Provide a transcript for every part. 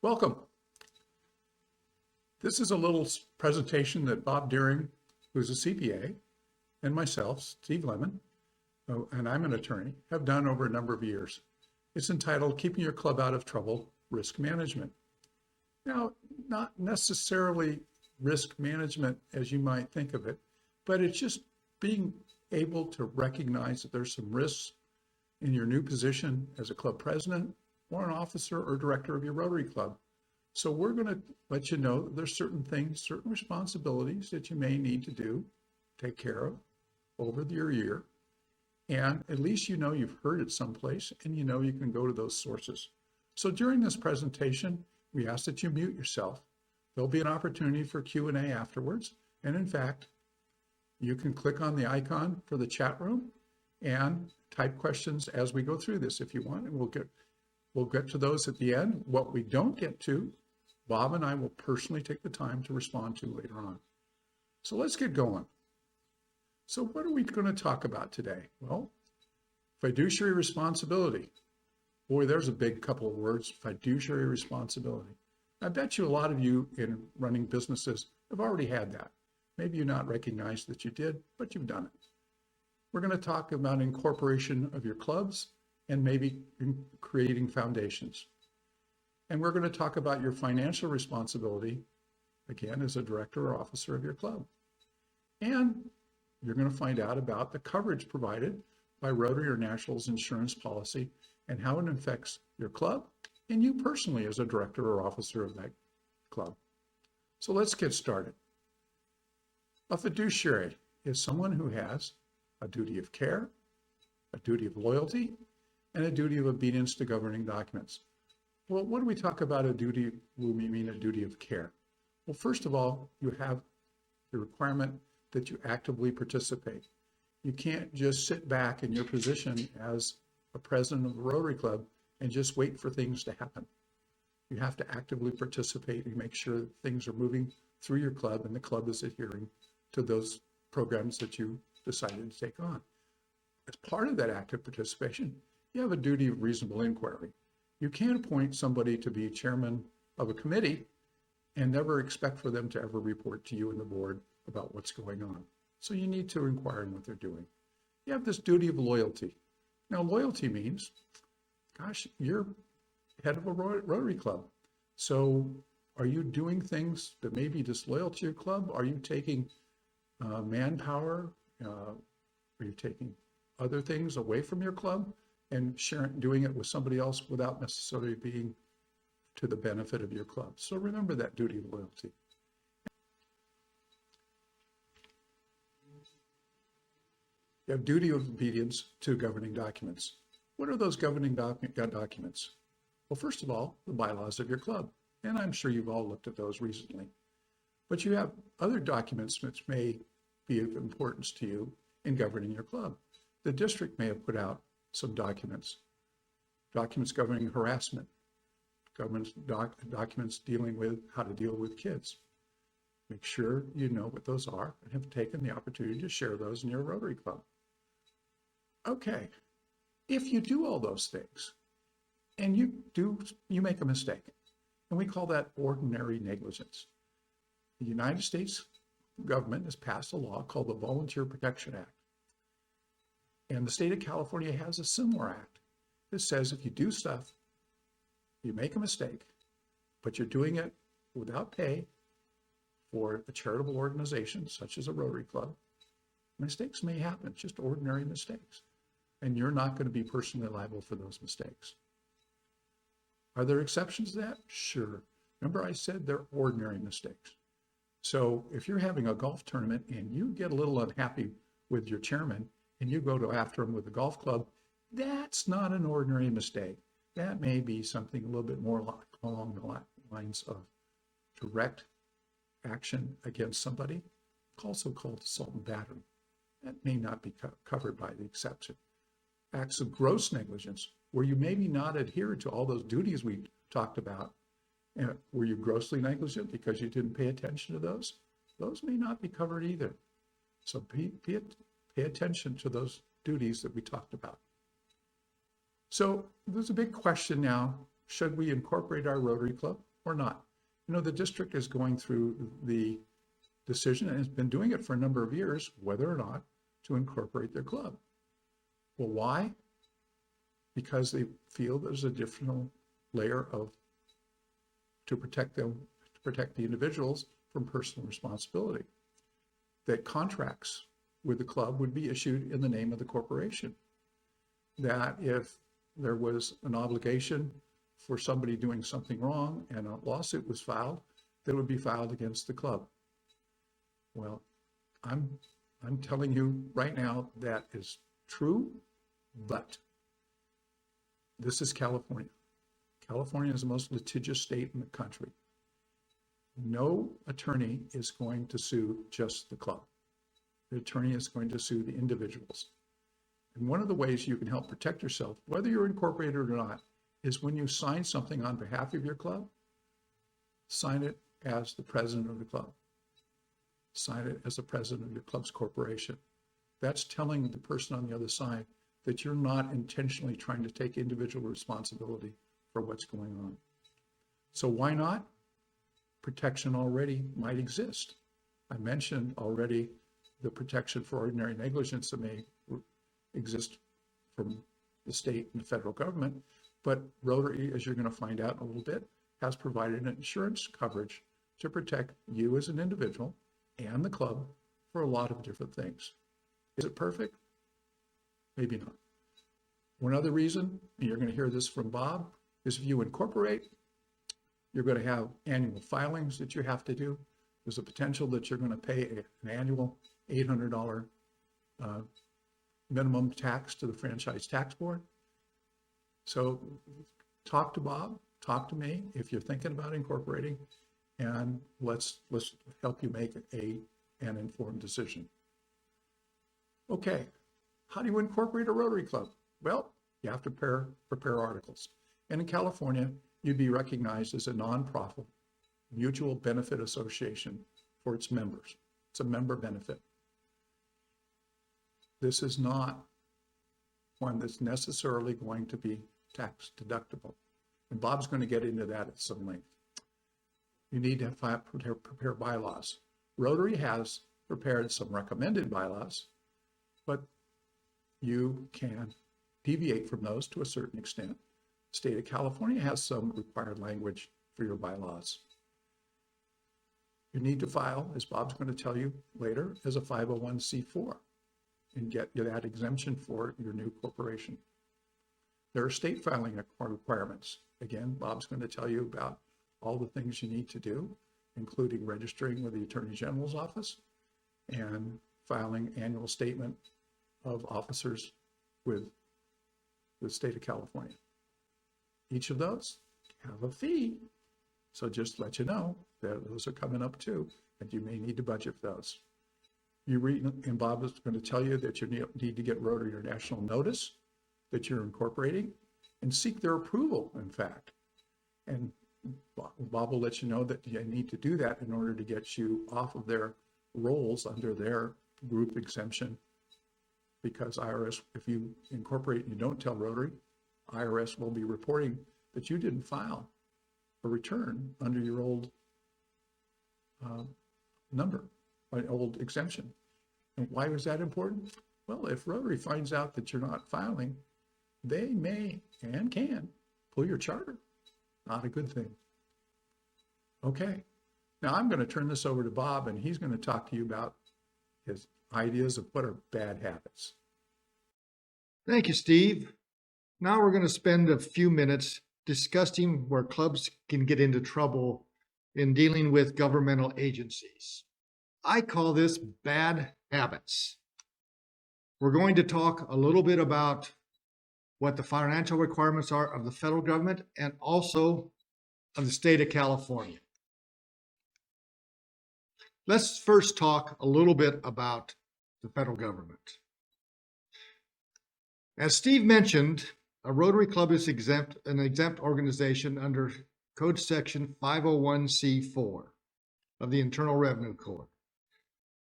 Welcome. This is a little presentation that Bob Deering, who's a CPA, and myself, Steve Lemmon, and I'm an attorney, have done over a number of years. It's entitled Keeping Your Club Out of Trouble, Risk Management. Now, not necessarily risk management as you might think of it, but it's just being able to recognize that there's some risks in your new position as a club president or an officer or director of your Rotary Club. So we're going to let you know that there's certain things, certain responsibilities that you may need to do, take care of over your year. And at least you know you've heard it someplace and you know you can go to those sources. So during this presentation, we ask that you mute yourself. There'll be an opportunity for Q&A afterwards. And in fact, you can click on the icon for the chat room and type questions as we go through this if you want, and we'll get to those at the end. What we don't get to, Bob and I will personally take the time to respond to later on. So let's get going. So what are we going to talk about today? Well, fiduciary responsibility. Boy, there's a big couple of words, fiduciary responsibility. I bet you a lot of you in running businesses have already had that. Maybe you not recognize that you did, but you've done it. We're going to talk about incorporation of your clubs and maybe creating foundations. And we're going to talk about your financial responsibility, again, as a director or officer of your club. And you're going to find out about the coverage provided by Rotary or National's insurance policy and how it affects your club and you personally as a director or officer of that club. So let's get started. A fiduciary is someone who has a duty of care, a duty of loyalty, and a duty of obedience to governing documents. Well, when we talk about a duty, we mean a duty of care. Well, first of all, you have the requirement that you actively participate. You can't just sit back in your position as a president of a Rotary Club and just wait for things to happen. You have to actively participate and make sure that things are moving through your club and the club is adhering to those programs that you decided to take on. As part of that active participation, you have a duty of reasonable inquiry. You can't appoint somebody to be chairman of a committee and never expect for them to ever report to you and the board about what's going on. So you need to inquire in what they're doing. You have this duty of loyalty. Now, loyalty means, gosh, you're head of a Rotary Club. So are you doing things that may be disloyal to your club? Are you taking manpower? Are you taking other things away from your club and doing it with somebody else without necessarily being to the benefit of your club? So remember that duty of loyalty. You have duty of obedience to governing documents. What are those governing documents? Well, first of all, the bylaws of your club. And I'm sure you've all looked at those recently. But you have other documents which may be of importance to you in governing your club. The district may have put out some documents governing harassment, documents dealing with how to deal with kids. Make sure you know what those are and have taken the opportunity to share those in your Rotary Club. Okay, if you do all those things and you make a mistake, and we call that ordinary negligence. The United States government has passed a law called the Volunteer Protection Act. And the state of California has a similar act that says if you do stuff, you make a mistake, but you're doing it without pay for a charitable organization such as a Rotary Club, mistakes may happen, just ordinary mistakes. And you're not going to be personally liable for those mistakes. Are there exceptions to that? Sure. Remember I said they're ordinary mistakes. So if you're having a golf tournament and you get a little unhappy with your chairman and you go after him with a golf club, that's not an ordinary mistake. That may be something a little bit more along the lines of direct action against somebody, also called assault and battery. That may not be covered by the exception. Acts of gross negligence, where you maybe not adhere to all those duties we talked about. And were you grossly negligent because you didn't pay attention to those? Those may not be covered either. So pay attention to those duties that we talked about. So there's a big question now, should we incorporate our Rotary Club or not? The district is going through the decision and has been doing it for a number of years, whether or not to incorporate their club. Well, why? Because they feel there's an additional layer to protect them, to protect the individuals from personal responsibility. That contracts with the club would be issued in the name of the corporation. That if there was an obligation for somebody doing something wrong and a lawsuit was filed, that it would be filed against the club. Well, I'm telling you right now that is true, but this is California. California is the most litigious state in the country. No attorney is going to sue just the club. The attorney is going to sue the individuals. And one of the ways you can help protect yourself, whether you're incorporated or not, is when you sign something on behalf of your club, sign it as the president of the club. Sign it as the president of your club's corporation. That's telling the person on the other side that you're not intentionally trying to take individual responsibility for what's going on. So why not? Protection already might exist. I mentioned already the protection for ordinary negligence that may exist from the state and the federal government, but Rotary, as you're going to find out in a little bit, has provided an insurance coverage to protect you as an individual and the club for a lot of different things. Is it perfect? Maybe not. One other reason, and you're going to hear this from Bob, is if you incorporate, you're going to have annual filings that you have to do. There's a potential that you're going to pay an annual $800 minimum tax to the Franchise Tax Board. So talk to Bob, talk to me if you're thinking about incorporating, and let's help you make an informed decision. Okay, how do you incorporate a Rotary Club? Well, you have to prepare articles. And in California, you'd be recognized as a nonprofit mutual benefit association for its members. It's a member benefit. This is not one that's necessarily going to be tax deductible. And Bob's going to get into that at some length. You need to prepare bylaws. Rotary has prepared some recommended bylaws, but you can deviate from those to a certain extent. The state of California has some required language for your bylaws. You need to file, as Bob's going to tell you later, as a 501c4 and get that exemption for your new corporation. There are state filing requirements. Again, Bob's going to tell you about all the things you need to do, including registering with the Attorney General's office and filing annual statement of officers with the state of California. Each of those have a fee. So just to let you know that those are coming up too, and you may need to budget for those. You read, and Bob is going to tell you that you need to get Rotary International notice that you're incorporating and seek their approval, in fact. And Bob will let you know that you need to do that in order to get you off of their rolls under their group exemption, because IRS, if you incorporate and you don't tell Rotary, IRS will be reporting that you didn't file a return under your old number, or old exemption. And why was that important? Well, if Rotary finds out that you're not filing, they may and can pull your charter. Not a good thing. Okay, now I'm going to turn this over to Bob, and he's going to talk to you about his ideas of what are bad habits. Thank you, Steve. Now we're going to spend a few minutes discussing where clubs can get into trouble in dealing with governmental agencies. I call this bad habits. We're going to talk a little bit about what the financial requirements are of the federal government and also of the state of California. Let's first talk a little bit about the federal government. As Steve mentioned, a Rotary Club is an exempt organization under Code Section 501c4 of the Internal Revenue Code.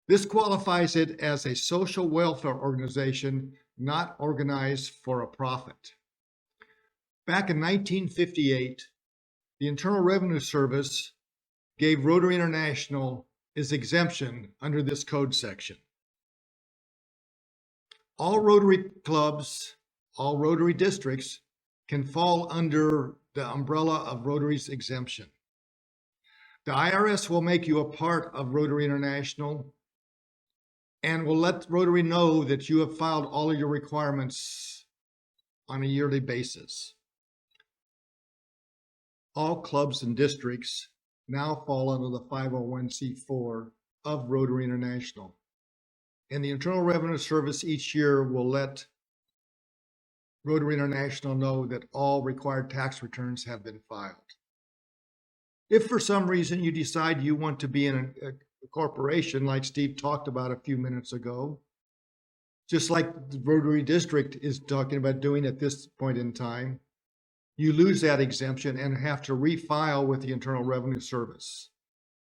This qualifies it as a social welfare organization not organized for a profit. Back in 1958, the Internal Revenue Service gave Rotary International its exemption under this code section. All Rotary clubs, all Rotary districts can fall under the umbrella of Rotary's exemption. The IRS will make you a part of Rotary International and will let Rotary know that you have filed all of your requirements on a yearly basis. All clubs and districts now fall under the 501c4 of Rotary International. And the Internal Revenue Service each year will let Rotary International know that all required tax returns have been filed. If for some reason you decide you want to be in a corporation, like Steve talked about a few minutes ago, just like the Rotary District is talking about doing at this point in time, you lose that exemption and have to refile with the Internal Revenue Service.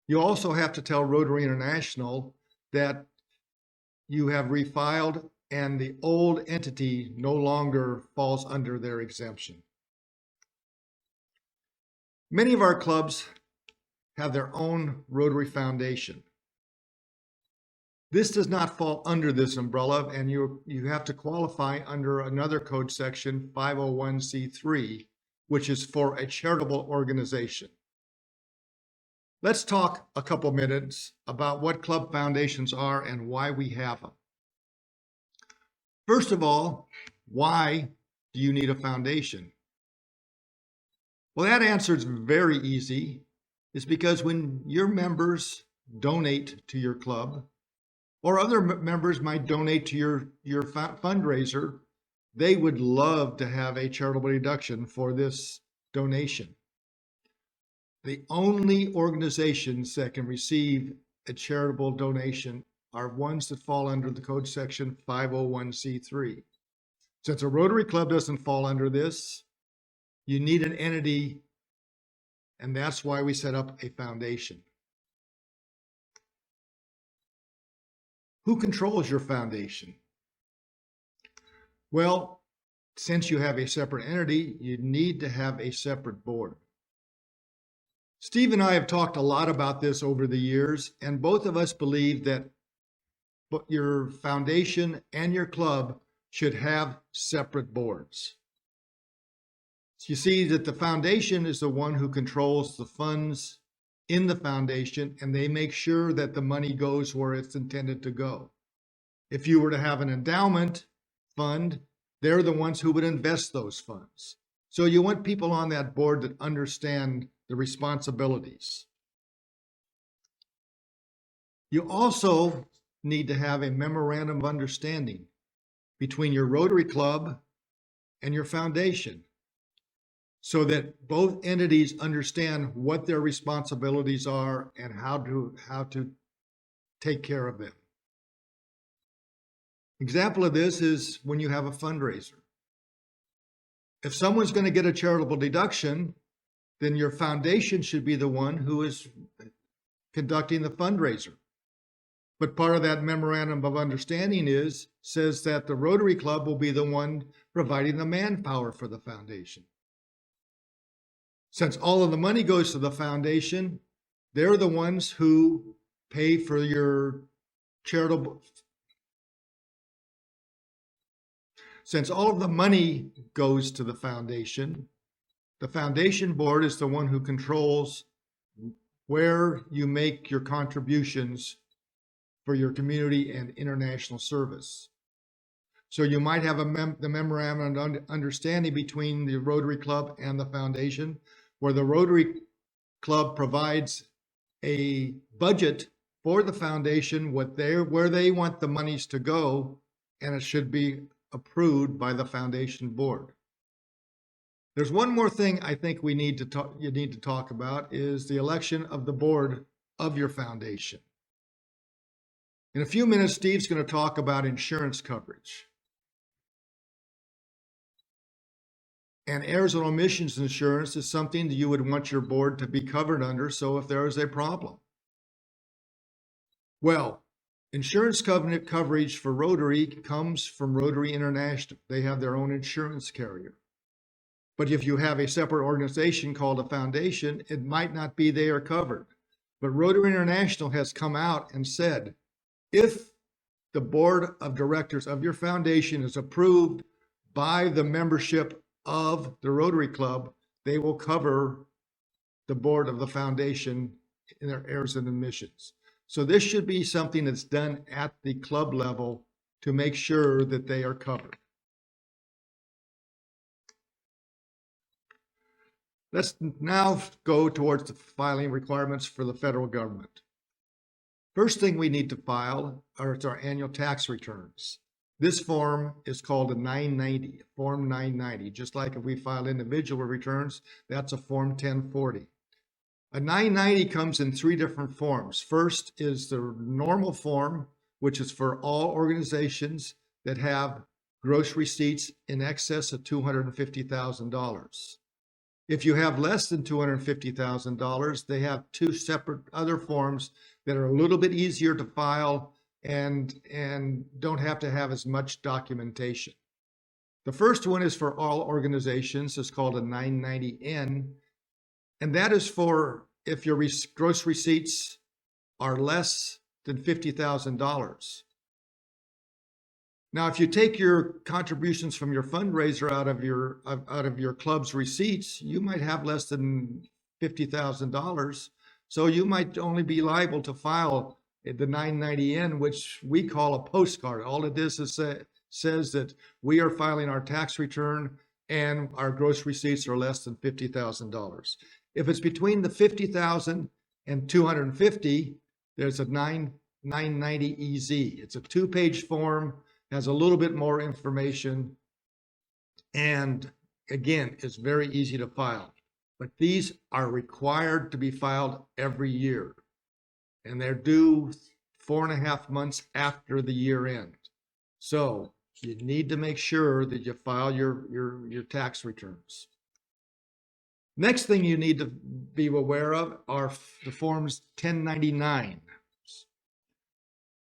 You also have to tell Rotary International that you have refiled and the old entity no longer falls under their exemption. Many of our clubs have their own Rotary Foundation. This does not fall under this umbrella, and you have to qualify under another code section, 501c3, which is for a charitable organization. Let's talk a couple minutes about what club foundations are and why we have them. First of all, why do you need a foundation? Well, that answer is very easy. It's because when your members donate to your club, or other members might donate to your fundraiser, they would love to have a charitable deduction for this donation. The only organizations that can receive a charitable donation are ones that fall under the code section 501c3. Since a Rotary Club doesn't fall under this, you need an entity, and that's why we set up a foundation. Who controls your foundation? Well, since you have a separate entity, you need to have a separate board. Steve and I have talked a lot about this over the years, and both of us believe that your foundation and your club should have separate boards. You see that the foundation is the one who controls the funds in the foundation, and they make sure that the money goes where it's intended to go. If you were to have an endowment fund, they're the ones who would invest those funds. So you want people on that board that understand the responsibilities. You also need to have a memorandum of understanding between your Rotary Club and your foundation, so that both entities understand what their responsibilities are and how to take care of them. Example of this is when you have a fundraiser. If someone's going to get a charitable deduction, then your foundation should be the one who is conducting the fundraiser. But part of that memorandum of understanding says that the Rotary Club will be the one providing the manpower for the foundation. Since all of the money goes to the foundation, they're the ones who pay for your charitable. Since all of the money goes to the foundation board is the one who controls where you make your contributions for your community and international service. So you might have the memorandum of understanding between the Rotary Club and the foundation, where the Rotary Club provides a budget for the foundation, where they want the monies to go, and it should be approved by the foundation board. There's one more thing I think you need to talk about is the election of the board of your foundation. In a few minutes, Steve's going to talk about insurance coverage. And errors and omissions insurance is something that you would want your board to be covered under, so if there is a problem. Well, insurance coverage for Rotary comes from Rotary International. They have their own insurance carrier. But if you have a separate organization called a foundation, it might not be there covered. But Rotary International has come out and said, if the board of directors of your foundation is approved by the membership of the Rotary Club, they will cover the board of the foundation in their errors and omissions. So this should be something that's done at the club level to make sure that they are covered. Let's now go towards the filing requirements for the federal government. First thing we need to file are our annual tax returns. This form is called a 990, Form 990. Just like if we file individual returns, that's a Form 1040. A 990 comes in three different forms. First is the normal form, which is for all organizations that have gross receipts in excess of $250,000. If you have less than $250,000, they have two separate other forms that are a little bit easier to file and don't have to have as much documentation. The first one is for all organizations. It's called a 990N, and that is for if your gross receipts are less than $50,000. Now, if you take your contributions from your fundraiser out of your club's receipts, you might have less than $50,000. So you might only be liable to file the 990N, which we call a postcard. All it is says that we are filing our tax return and our gross receipts are less than $50,000. If it's between the $50,000 and $250,000, there's a 990EZ. It's a 2-page form, has a little bit more information, and again, it's very easy to file. But these are required to be filed every year, and they're due 4.5 months after the year end. So you need to make sure that you file your tax returns. Next thing you need to be aware of are the forms 1099.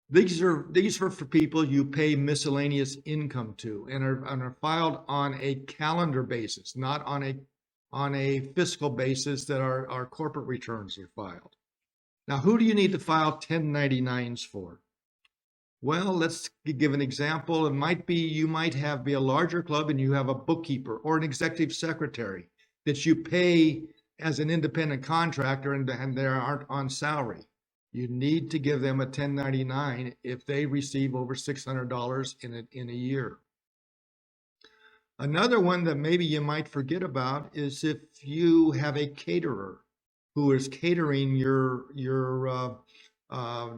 These are for people you pay miscellaneous income to and are filed on a calendar basis, not on a fiscal basis that our corporate returns are filed. Now, who do you need to file 1099s for? Well, let's give an example. It might be you might be a larger club and you have a bookkeeper or an executive secretary that you pay as an independent contractor and they aren't on salary. You need to give them a 1099 if they receive over $600 in a year. Another one that maybe you might forget about is if you have a caterer who is catering your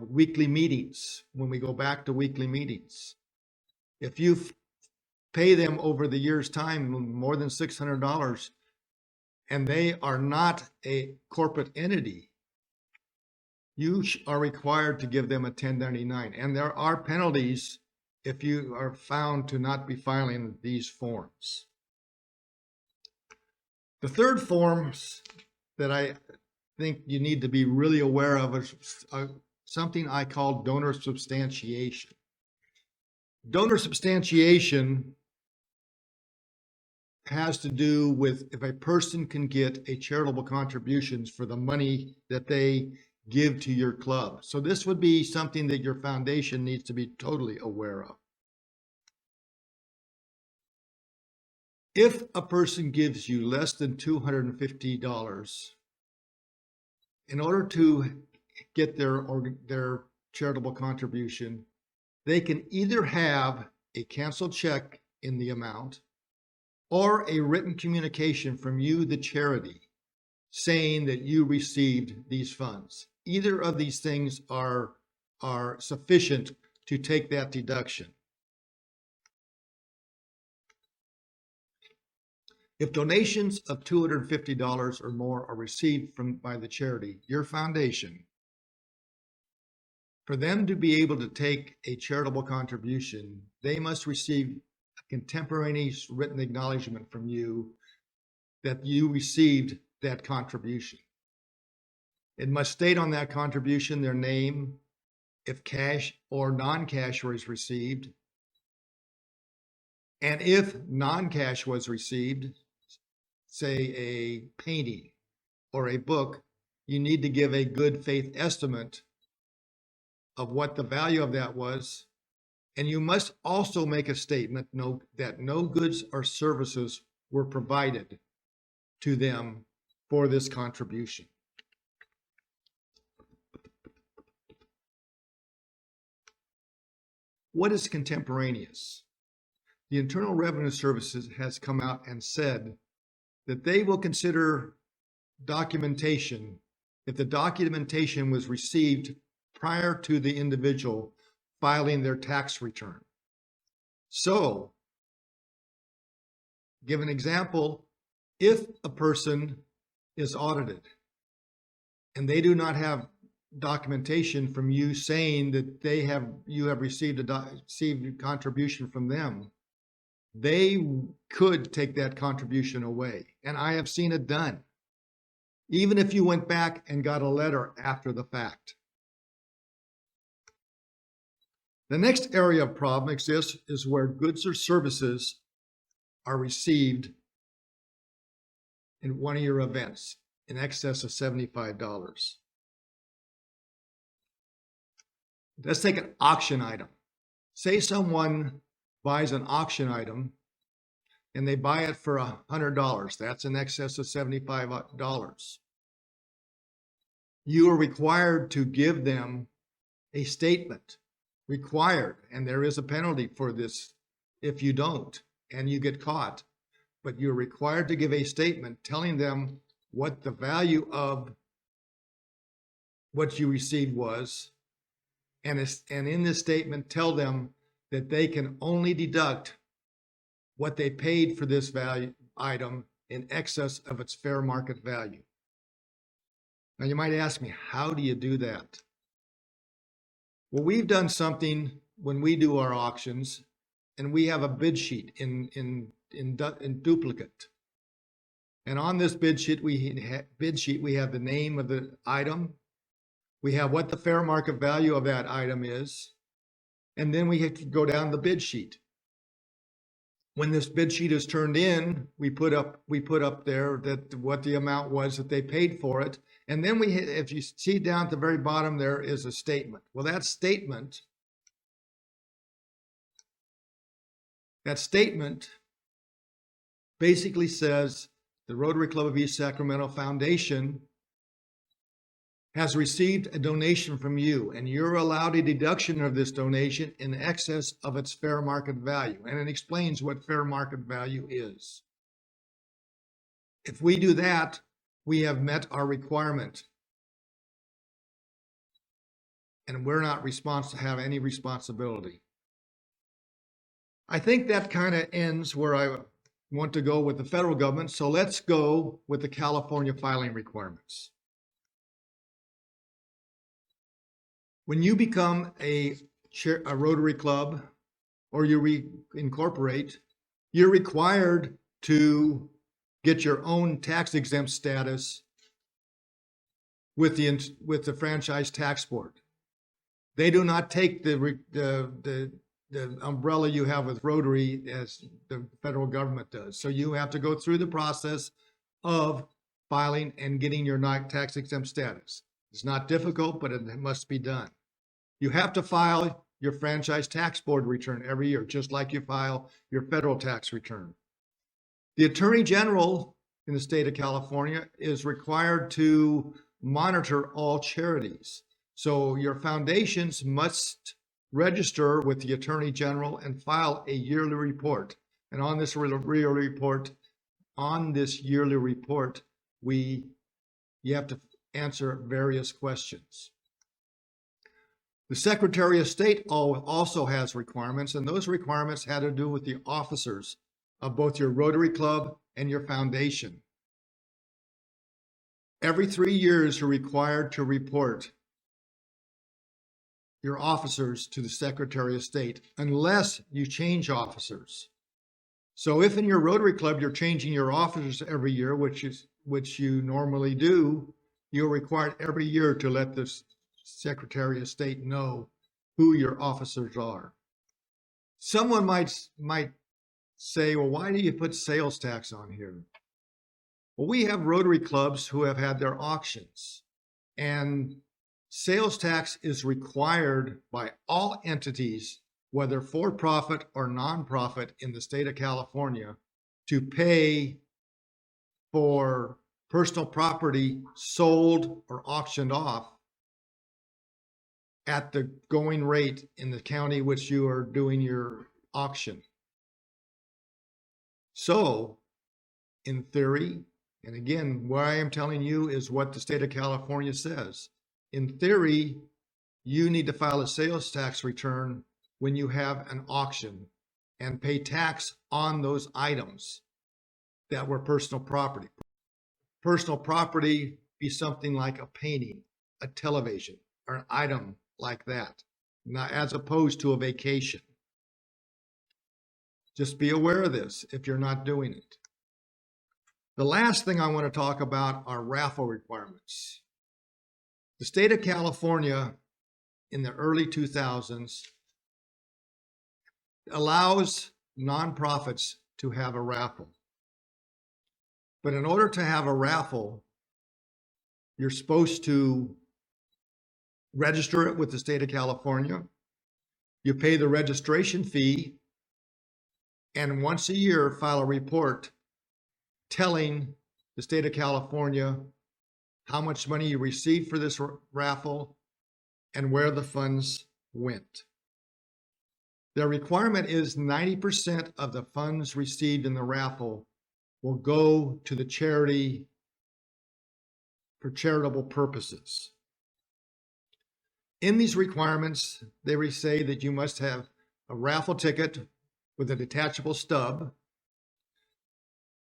weekly meetings, when we go back to weekly meetings. If you pay them over the year's time more than $600 and they are not a corporate entity, you are required to give them a 1099. And there are penalties if you are found to not be filing these forms. The third forms that I think you need to be really aware of is something I call donor substantiation. Donor substantiation has to do with if a person can get a charitable contributions for the money that they give to your club. So this would be something that your foundation needs to be totally aware of. If a person gives you less than $250, in order to get their charitable contribution, they can either have a canceled check in the amount or a written communication from you, the charity, saying that you received these funds. Either of these things are sufficient to take that deduction. If donations of $250 or more are received by the charity, your foundation, for them to be able to take a charitable contribution, they must receive a contemporaneous written acknowledgement from you that you received that contribution. It must state on that contribution their name, if cash or non-cash was received, and if non-cash was received, say, a painting or a book, you need to give a good faith estimate of what the value of that was. And you must also make a statement that no goods or services were provided to them for this contribution. What is contemporaneous? The Internal Revenue Service has come out and said that they will consider documentation if the documentation was received prior to the individual filing their tax return. So, give an example, if a person is audited and they do not have documentation from you saying that you have received a contribution from them, they could take that contribution away. And I have seen it done, even if you went back and got a letter after the fact. The next area of problem exists is where goods or services are received in one of your events in excess of $75. Let's take an auction item. Say someone buys an auction item and they buy it for $100. That's in excess of $75. You are required to give them a statement. Required, and there is a penalty for this if you don't and you get caught. But you're required to give a statement telling them what the value of what you received was, and in this statement tell them that they can only deduct what they paid for this value item in excess of its fair market value. Now you might ask me, how do you do that? Well, we've done something when we do our auctions, and we have a bid sheet in duplicate. And on this bid sheet, we have the name of the item. We have what the fair market value of that item is. And then we have to go down the bid sheet. When this bid sheet is turned in, we put up there that what the amount was that they paid for it. And then if you see down at the very bottom, there is a statement. Well, that statement basically says the Rotary Club of East Sacramento Foundation has received a donation from you, and you're allowed a deduction of this donation in excess of its fair market value. And it explains what fair market value is. If we do that, we have met our requirement. And we're not responsible to have any responsibility. I think that kind of ends where I want to go with the federal government. So let's go with the California filing requirements. When you become a Rotary Club or you reincorporate, you're required to get your own tax exempt status with the Franchise Tax Board. They do not take the umbrella you have with Rotary as the federal government does. So you have to go through the process of filing and getting your tax exempt status. It's not difficult, but it must be done. You have to file your Franchise Tax Board return every year, just like you file your federal tax return. The Attorney General in the state of California is required to monitor all charities. So your foundations must register with the Attorney General and file a yearly report. And on this yearly report, you have to answer various questions. The Secretary of State also has requirements, and those requirements had to do with the officers of both your Rotary Club and your foundation. Every 3 years, you're required to report your officers to the Secretary of State, unless you change officers. So if in your Rotary Club you're changing your officers every year, which you normally do, you're required every year to let the Secretary of State know who your officers are. Someone might say, well, why do you put sales tax on here? Well, we have Rotary clubs who have had their auctions, and sales tax is required by all entities, whether for-profit or nonprofit in the state of California, to pay for personal property sold or auctioned off at the going rate in the county which you are doing your auction. So, in theory, and again, what I am telling you is what the state of California says. In theory, you need to file a sales tax return when you have an auction and pay tax on those items that were personal property. Personal property be something like a painting, a television, or an item like that, not as opposed to a vacation. Just be aware of this if you're not doing it. The last thing I want to talk about are raffle requirements. The state of California in the early 2000s allows nonprofits to have a raffle. But in order to have a raffle, you're supposed to register it with the state of California. You pay the registration fee, and once a year file a report telling the state of California how much money you received for this raffle and where the funds went. The requirement is 90% of the funds received in the raffle will go to the charity for charitable purposes. In these requirements, they say that you must have a raffle ticket with a detachable stub.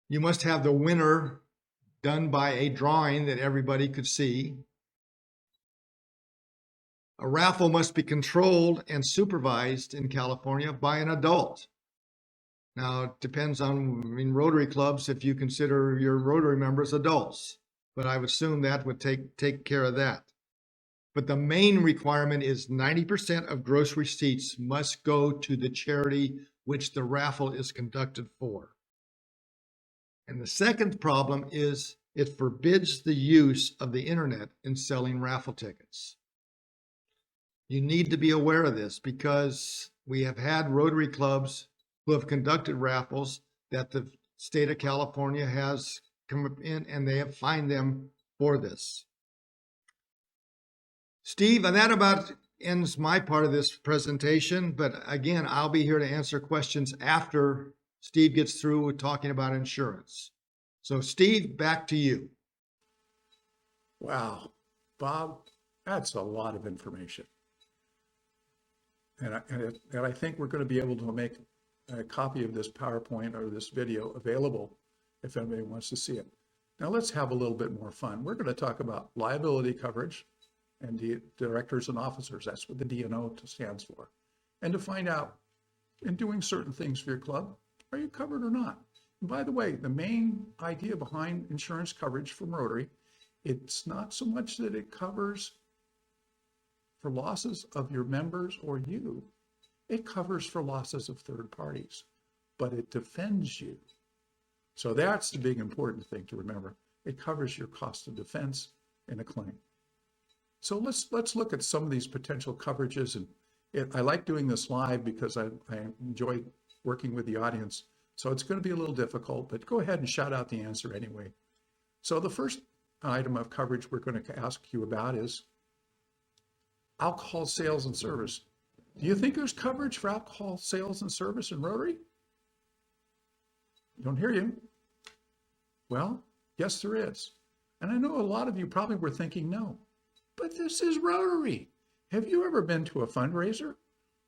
You must have the winner done by a drawing that everybody could see. A raffle must be controlled and supervised in California by an adult. Now, it depends on, Rotary clubs, if you consider your Rotary members adults, but I would assume that would take care of that. But the main requirement is 90% of gross receipts must go to the charity which the raffle is conducted for. And the second problem is it forbids the use of the internet in selling raffle tickets. You need to be aware of this because we have had Rotary clubs who have conducted raffles that the state of California has come in and they have fined them for this. Steve, and that about ends my part of this presentation, but again, I'll be here to answer questions after Steve gets through with talking about insurance. So Steve, back to you. Wow, Bob, that's a lot of information. And I think we're going to be able to make a copy of this PowerPoint or this video available if anybody wants to see it. Now let's have a little bit more fun. We're going to talk about liability coverage and the directors and officers. That's what the D&O stands for. And to find out, in doing certain things for your club, are you covered or not? And by the way, the main idea behind insurance coverage from Rotary, it's not so much that it covers for losses of your members or you. It covers for losses of third parties, but it defends you. So that's the big important thing to remember. It covers your cost of defense in a claim. So let's look at some of these potential coverages. And I like doing this live because I enjoy working with the audience. So it's going to be a little difficult, but go ahead and shout out the answer anyway. So the first item of coverage we're going to ask you about is alcohol sales and service. Do you think there's coverage for alcohol sales and service in Rotary? Don't hear you. Well, yes, there is. And I know a lot of you probably were thinking no, but this is Rotary. Have you ever been to a fundraiser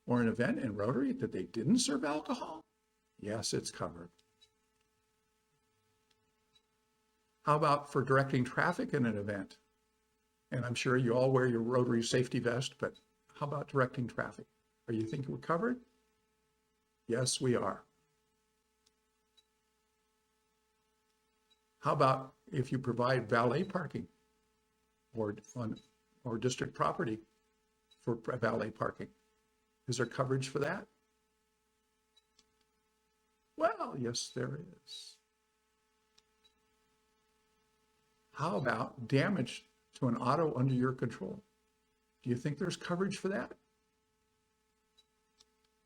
or an event in Rotary that they didn't serve alcohol? Yes, it's covered. How about for directing traffic in an event? And I'm sure you all wear your Rotary safety vest, but how about directing traffic? Are you thinking we're covered? Yes, we are. How about if you provide valet parking or district property for valet parking? Is there coverage for that? Well, yes, there is. How about damage to an auto under your control? Do you think there's coverage for that?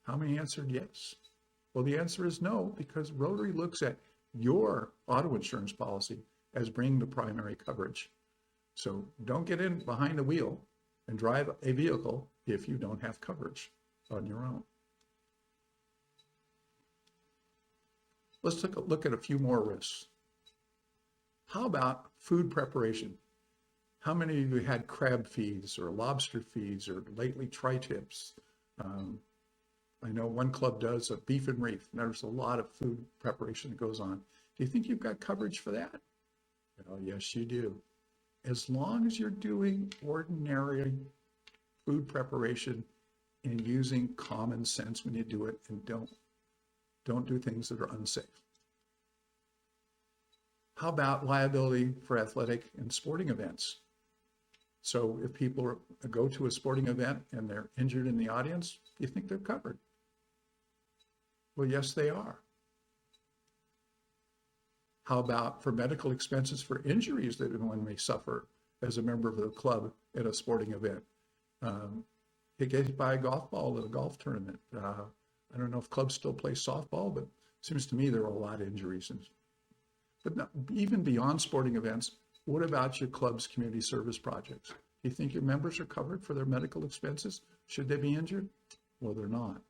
How many answered yes? Well, the answer is no, because Rotary looks at your auto insurance policy as bringing the primary coverage. So don't get in behind the wheel and drive a vehicle if you don't have coverage on your own. Let's take a look at a few more risks. How about food preparation? How many of you had crab feeds or lobster feeds or lately tri-tips? I know one club does a beef and reef, and there's a lot of food preparation that goes on. Do you think you've got coverage for that? Well, yes, you do. As long as you're doing ordinary food preparation and using common sense when you do it, and don't do things that are unsafe. How about liability for athletic and sporting events? So if people go to a sporting event and they're injured in the audience, do you think they're covered? Well, yes, they are. How about for medical expenses for injuries that one may suffer as a member of the club at a sporting event? It gets by a golf ball at a golf tournament. I don't know if clubs still play softball, but it seems to me there are a lot of injuries. But even beyond sporting events, what about your club's community service projects? Do you think your members are covered for their medical expenses should they be injured? Well, they're not.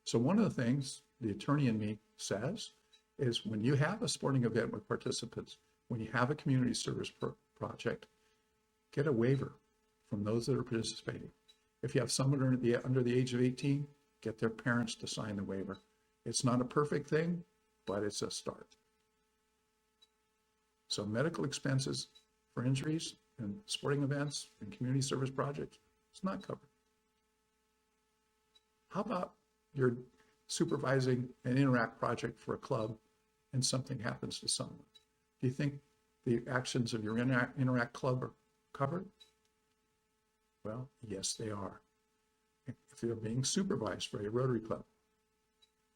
So one of the things the attorney in me says is when you have a sporting event with participants, when you have a community service project, get a waiver from those that are participating. If you have someone under the age of 18, get their parents to sign the waiver. It's not a perfect thing, but it's a start. So medical expenses for injuries and sporting events and community service projects, it's not covered. How about you're supervising an Interact project for a club and something happens to someone? Do you think the actions of your Interact club are covered? Well, yes, they are. If they're being supervised by a Rotary club,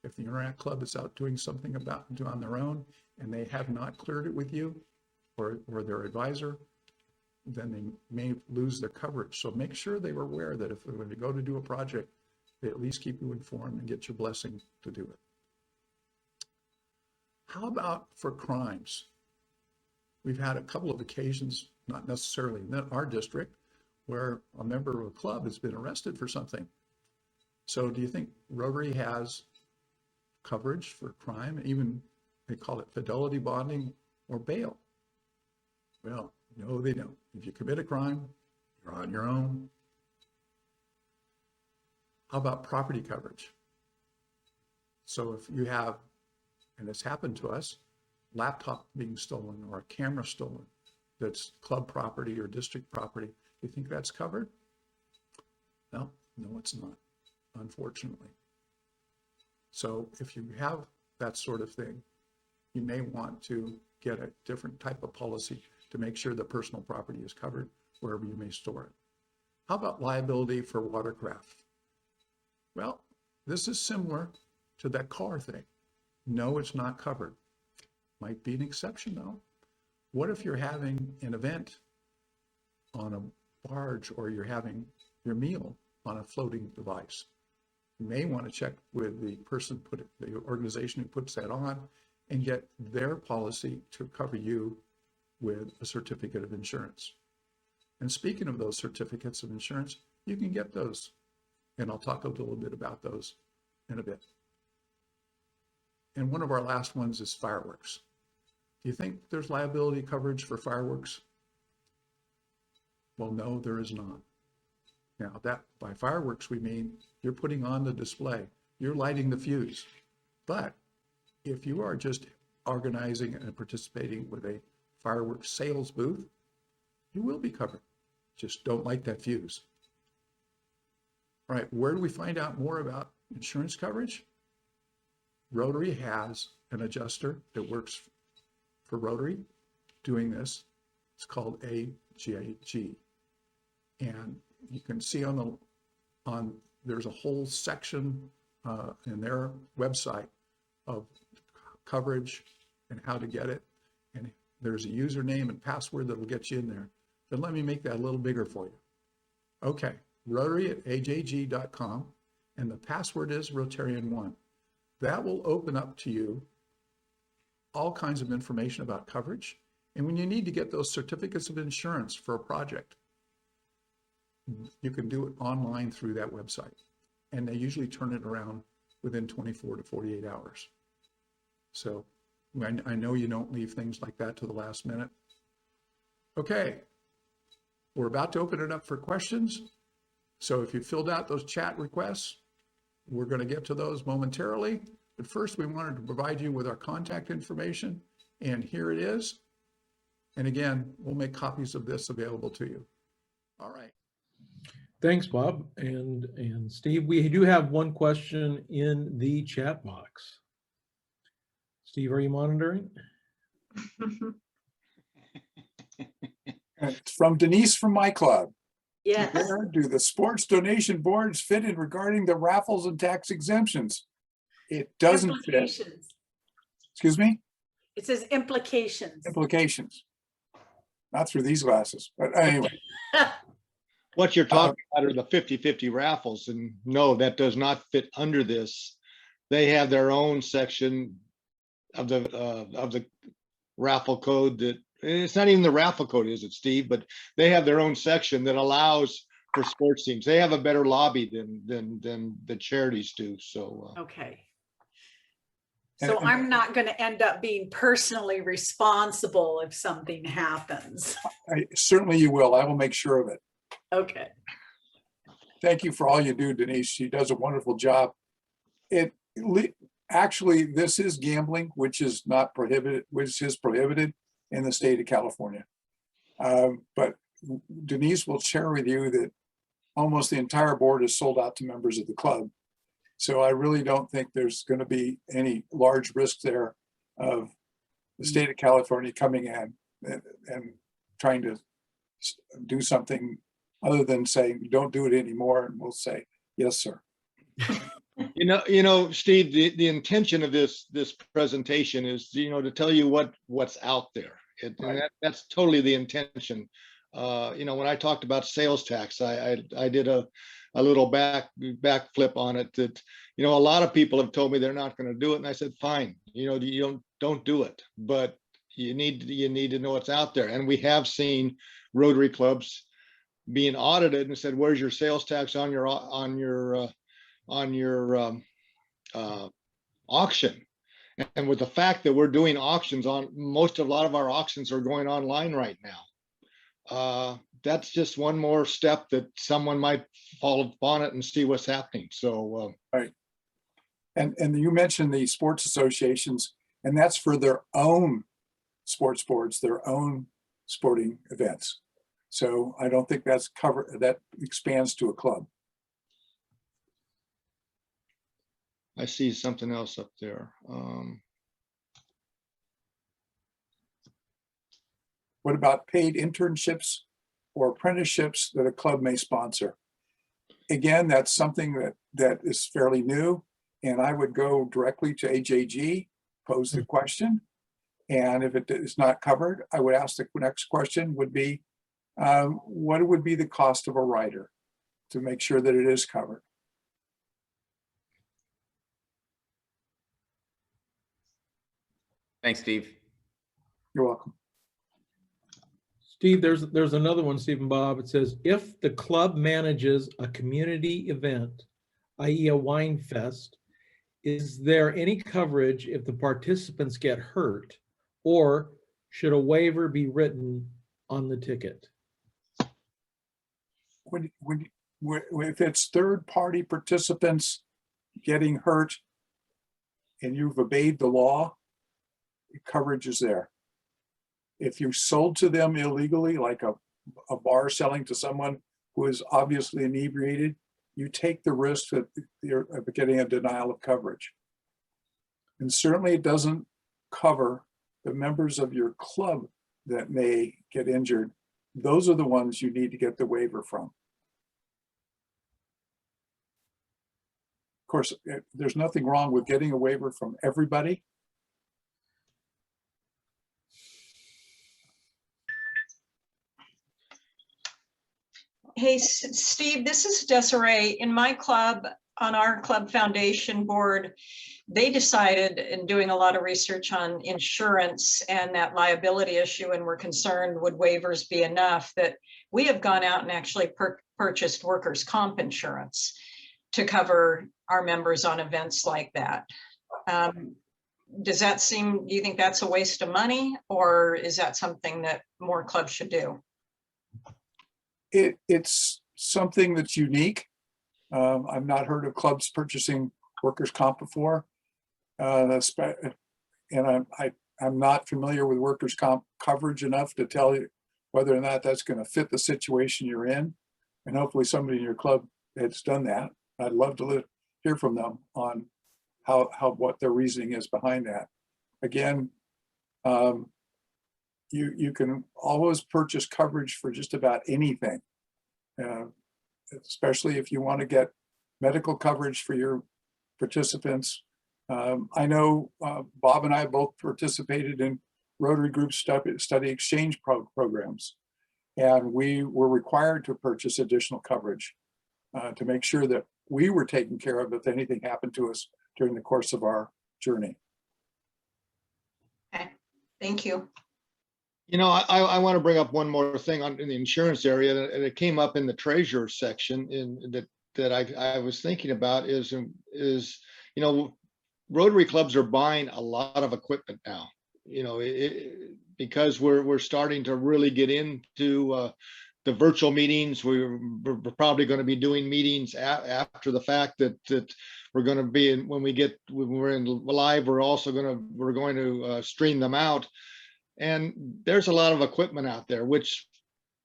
if the Interact club is out doing something on their own and they have not cleared it with you or their advisor, then they may lose their coverage. So make sure they were aware that if they're going to go to do a project, they at least keep you informed and get your blessing to do it. How about for crimes? We've had a couple of occasions, not necessarily in our district, where a member of a club has been arrested for something. So do you think Rotary has coverage for crime? Even they call it fidelity bonding or bail. Well, no, they don't. If you commit a crime, you're on your own. How about property coverage? So if you have, and it's happened to us, laptop being stolen or a camera stolen that's club property or district property, do you think that's covered? No, it's not, unfortunately. So if you have that sort of thing, you may want to get a different type of policy to make sure that personal property is covered wherever you may store it. How about liability for watercraft? Well, this is similar to that car thing. No, it's not covered. Might be an exception though. What if you're having an event on a barge or you're having your meal on a floating device? You may want to check with the the organization who puts that on and get their policy to cover you with a certificate of insurance. And speaking of those certificates of insurance, you can get those. And I'll talk a little bit about those in a bit. And one of our last ones is fireworks. Do you think there's liability coverage for fireworks? Well, no, there is not. Now, that by fireworks, we mean you're putting on the display, you're lighting the fuse. But if you are just organizing and participating with a fireworks sales booth, you will be covered. Just don't light that fuse. All right, where do we find out more about insurance coverage? Rotary has an adjuster that works for Rotary doing this. It's called AJG. And you can see there's a whole section in their website of coverage and how to get it. And There's a username and password that'll get you in there. But let me make that a little bigger for you. Okay, rotary@ajg.com, and the password is Rotarian1. That will open up to you all kinds of information about coverage. And when you need to get those certificates of insurance for a project, you can do it online through that website. And they usually turn it around within 24 to 48 hours. So I know you don't leave things like that to the last minute. Okay, we're about to open it up for questions. So if you filled out those chat requests, we're going to get to those momentarily. But first, we wanted to provide you with our contact information, and here it is. And again, we'll make copies of this available to you. All right. Thanks, Bob and Steve. We do have one question in the chat box. Steve, are you monitoring? It's from Denise from my club. Yes. Where do the sports donation boards fit in regarding the raffles and tax exemptions? It doesn't fit. Implications. Excuse me? It says implications. Implications. Not through these glasses, but anyway. What you're talking about are the 50-50 raffles, and no, that does not fit under this. They have their own section of the raffle code that, it's not even the raffle code, is it, Steve? But they have their own section that allows for sports teams. They have a better lobby than the charities do. So Okay. So I'm not going to end up being personally responsible if something happens. Certainly you will. I will make sure of it. Okay. Thank you for all you do, Denise. She does a wonderful job. Actually, this is gambling, which is not prohibited, which is prohibited in the state of California. But Denise will share with you that almost the entire board is sold out to members of the club. So I really don't think there's going to be any large risk there of the state of California coming in and trying to do something other than saying, don't do it anymore. And we'll say, yes, sir. you know, Steve, the intention of this presentation is, to tell you what's out there. Right. That's totally the intention. When I talked about sales tax, I did a little backflip on it that, a lot of people have told me they're not going to do it. And I said, fine, you don't do it, but you need to know what's out there. And we have seen Rotary clubs being audited and said, where's your sales tax on your auction? And with the fact that we're doing auctions a lot of our auctions are going online right now. That's just one more step that someone might fall upon it and see what's happening. So right. And you mentioned the sports associations, and that's for their own sports boards, their own sporting events. So I don't think that's covered, that expands to a club. I see something else up there. What about paid internships or apprenticeships that a club may sponsor? Again, that's something that is fairly new, and I would go directly to HAG, pose the question, and if it is not covered, I would ask the next question would be, what would be the cost of a rider to make sure that it is covered? Thanks, Steve. You're welcome. Steve, there's another one, Steve and Bob. It says, if the club manages a community event, i.e. a wine fest, is there any coverage if the participants get hurt, or should a waiver be written on the ticket? If it's third-party participants getting hurt and you've obeyed the law, coverage is there. If you sold to them illegally, like a bar selling to someone who is obviously inebriated, you take the risk of getting a denial of coverage. And certainly it doesn't cover the members of your club that may get injured. Those are the ones you need to get the waiver from. Of course, there's nothing wrong with getting a waiver from everybody. Hey, Steve, this is Desiree. In my club, on our club foundation board, they decided in doing a lot of research on insurance and that liability issue, and were concerned, would waivers be enough, that we have gone out and actually purchased workers' comp insurance to cover our members on events like that. Does that seem, do you think that's a waste of money, or is that something that more clubs should do? It's something that's unique. I've not heard of clubs purchasing workers' comp before. And I'm not familiar with workers' comp coverage enough to tell you whether or not that's going to fit the situation you're in. And hopefully somebody in your club has done that. I'd love to hear from them on what their reasoning is behind that. Again, you can always purchase coverage for just about anything, especially if you want to get medical coverage for your participants. I know Bob and I both participated in Rotary Group study exchange programs, and we were required to purchase additional coverage to make sure that we were taken care of if anything happened to us during the course of our journey. Okay, thank you. You know, I want to bring up one more thing in the insurance area, and it came up in the treasurer section that I was thinking about is, you know, Rotary clubs are buying a lot of equipment now, you know, because we're starting to really get into the virtual meetings. We're probably going to be doing meetings after the fact that we're going to be in, when we're in live, we're going to stream them out. And there's a lot of equipment out there, which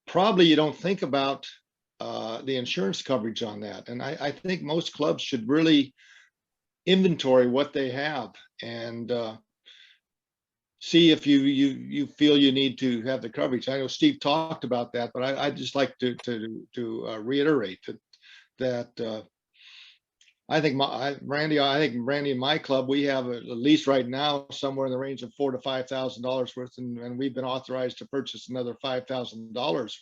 probably you don't think about the insurance coverage on that. And I think most clubs should really inventory what they have and see if you feel you need to have the coverage. I know Steve talked about that, but I'd just like to reiterate that I think Randy in my club, we have at least right now somewhere in the range of $4,000 to $5,000 worth, and we've been authorized to purchase another $5,000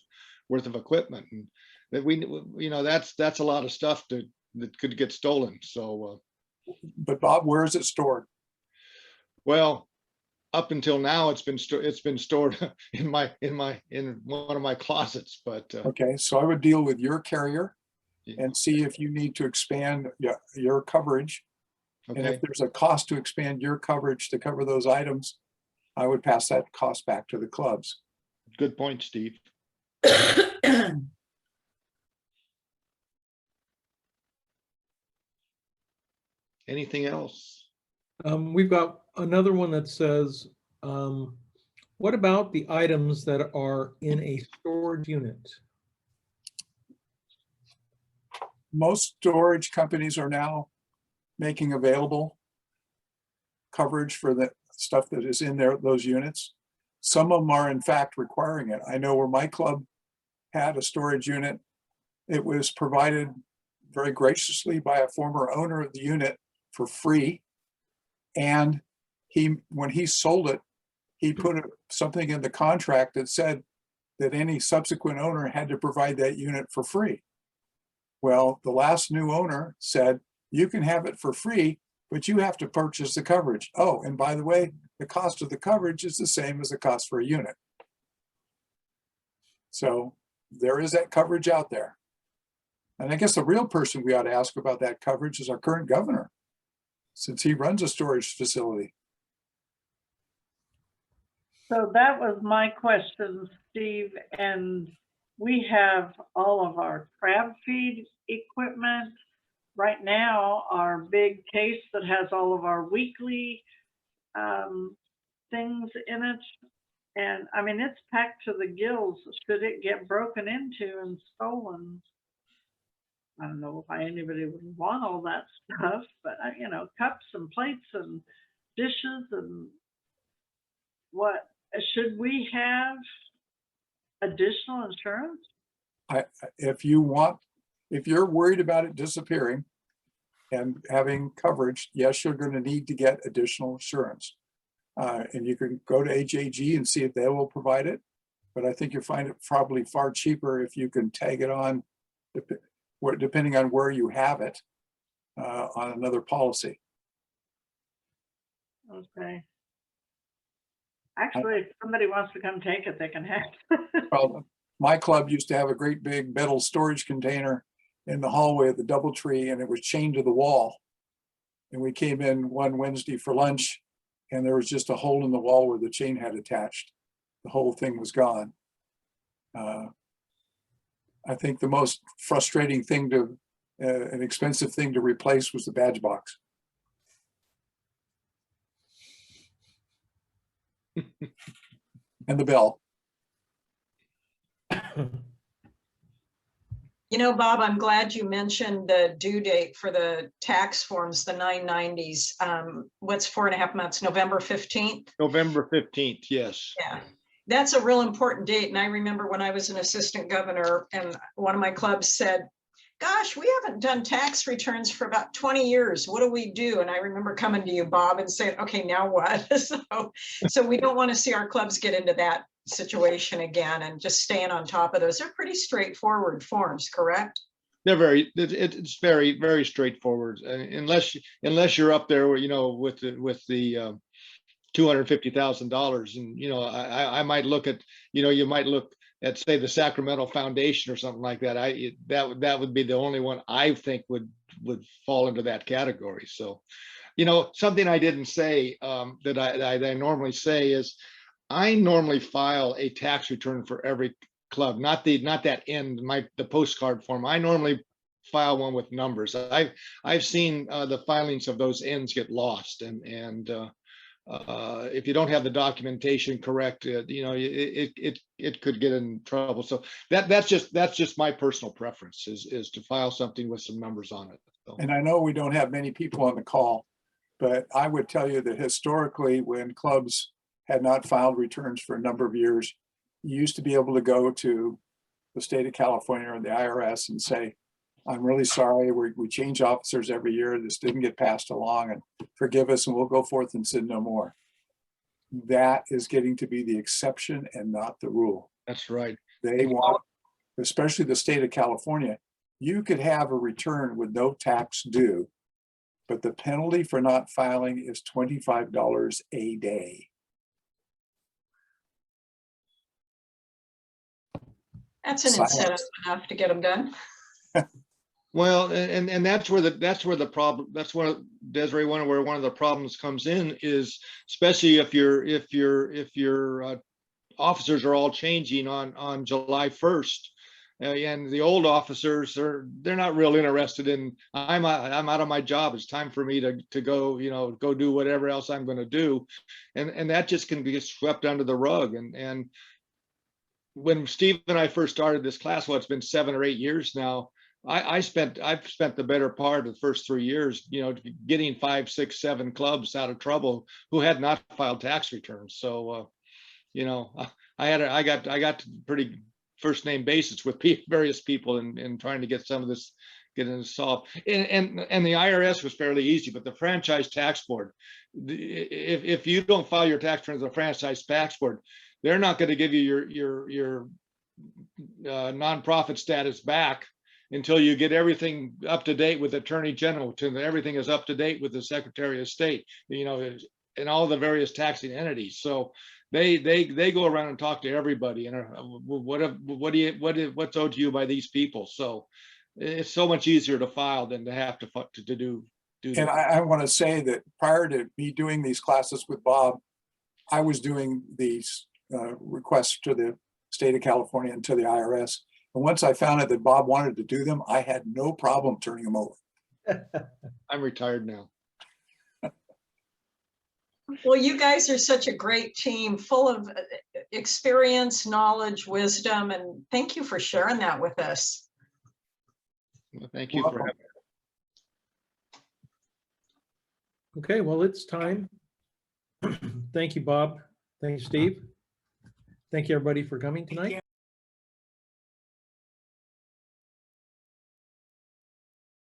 worth of equipment. And that you know, that's a lot of stuff that could get stolen. So, but Bob, where is it stored? Well, up until now, it's been stored in one of my closets. But okay, so I would deal with your carrier and see if you need to expand your coverage. Okay. And if there's a cost to expand your coverage to cover those items, I would pass that cost back to the clubs. Good point, Steve. Anything else? We've got another one that says, what about the items that are in a storage unit? Most storage companies are now making available coverage for the stuff that is in those units. Some of them are in fact requiring it. I know where my club had a storage unit, it was provided very graciously by a former owner of the unit for free. And when he sold it, he put something in the contract that said that any subsequent owner had to provide that unit for free. Well, the last new owner said, you can have it for free, but you have to purchase the coverage. Oh, and by the way, the cost of the coverage is the same as the cost for a unit. So there is that coverage out there. And I guess the real person we ought to ask about that coverage is our current governor, since he runs a storage facility. So that was my question, Steve, and we have all of our crab feed equipment. Right now, our big case that has all of our weekly things in it. And I mean, it's packed to the gills. Should it get broken into and stolen? I don't know why anybody would want all that stuff, but you know, cups and plates and dishes and what, should we have additional insurance? If you're worried about it disappearing and having coverage, yes, you're going to need to get additional insurance. And you can go to HAG and see if they will provide it. but I think you'll find it probably far cheaper if you can tag it on, depending on where you have it, on another policy. Okay. Actually, if somebody wants to come take it, they can have it. Well, my club used to have a great big metal storage container in the hallway of the DoubleTree, and it was chained to the wall. And we came in one Wednesday for lunch, and there was just a hole in the wall where the chain had attached. The whole thing was gone. I think the most frustrating thing to, an expensive thing to replace was the badge box. And the bell. You know, Bob, I'm glad you mentioned the due date for the tax forms, the 990s. What's 4.5 months, November 15th? November 15th, yes. Yeah, that's a real important date. And I remember when I was an assistant governor and one of my clubs said, gosh, we haven't done tax returns for about 20 years. What do we do? And I remember coming to you, Bob, and saying, okay, now what? So we don't want to see our clubs get into that situation again, and just staying on top of those. They're pretty straightforward forms, correct? They're it's very, very straightforward. Unless you're up there, you know, with the $250,000, and you know, I might look at, you know, you might look at, say, the Sacramento Foundation or something like that. That would be the only one I think would fall into that category. So, you know, something I didn't say that I normally say is, I normally file a tax return for every club, not that end, the postcard form. I normally file one with numbers. I've seen the filings of those ends get lost, and if you don't have the documentation correct, you know, it could get in trouble. So that's just my personal preference is to file something with some numbers on it. So. And I know we don't have many people on the call, but I would tell you that historically, when clubs had not filed returns for a number of years, you used to be able to go to the state of California or the IRS and say, I'm really sorry, we change officers every year, this didn't get passed along, and forgive us, and we'll go forth and sin no more. That is getting to be the exception and not the rule. That's right. They want, especially the state of California, you could have a return with no tax due, but the penalty for not filing is $25 a day. That's an incentive enough to get them done. Well, and that's where the problem, that's where Desiree, where one of the problems comes in is, especially if your officers are all changing on July 1st, and the old officers they're not real interested in, I'm out of my job, it's time for me to go, you know, go do whatever else I'm going to do, and that just can be swept under the rug. And when Steve and I first started this class, well, it's been 7 or 8 years now. I've spent the better part of the first 3 years, you know, getting 5, 6, 7 clubs out of trouble who had not filed tax returns. So, you know, I got pretty first name basis with various people in trying to get some of this getting solved. And the IRS was fairly easy, but the franchise tax board, if you don't file your tax returns to the franchise tax board, they're not going to give you your nonprofit status back until you get everything up to date with the Attorney General, until everything is up to date with the Secretary of State, you know, and all the various taxing entities. So they go around and talk to everybody, and what's owed to you by these people. So it's so much easier to file than to have to do. And I want to say that prior to me doing these classes with Bob, I was doing these requests to the state of California and to the IRS. And once I found out that Bob wanted to do them, I had no problem turning them over. I'm retired now. Well, you guys are such a great team, full of experience, knowledge, wisdom, and thank you for sharing that with us. Well, thank you for having me. Okay, well, it's time. Thank you, Bob. Thank you, Steve. Thank you, everybody, for coming tonight.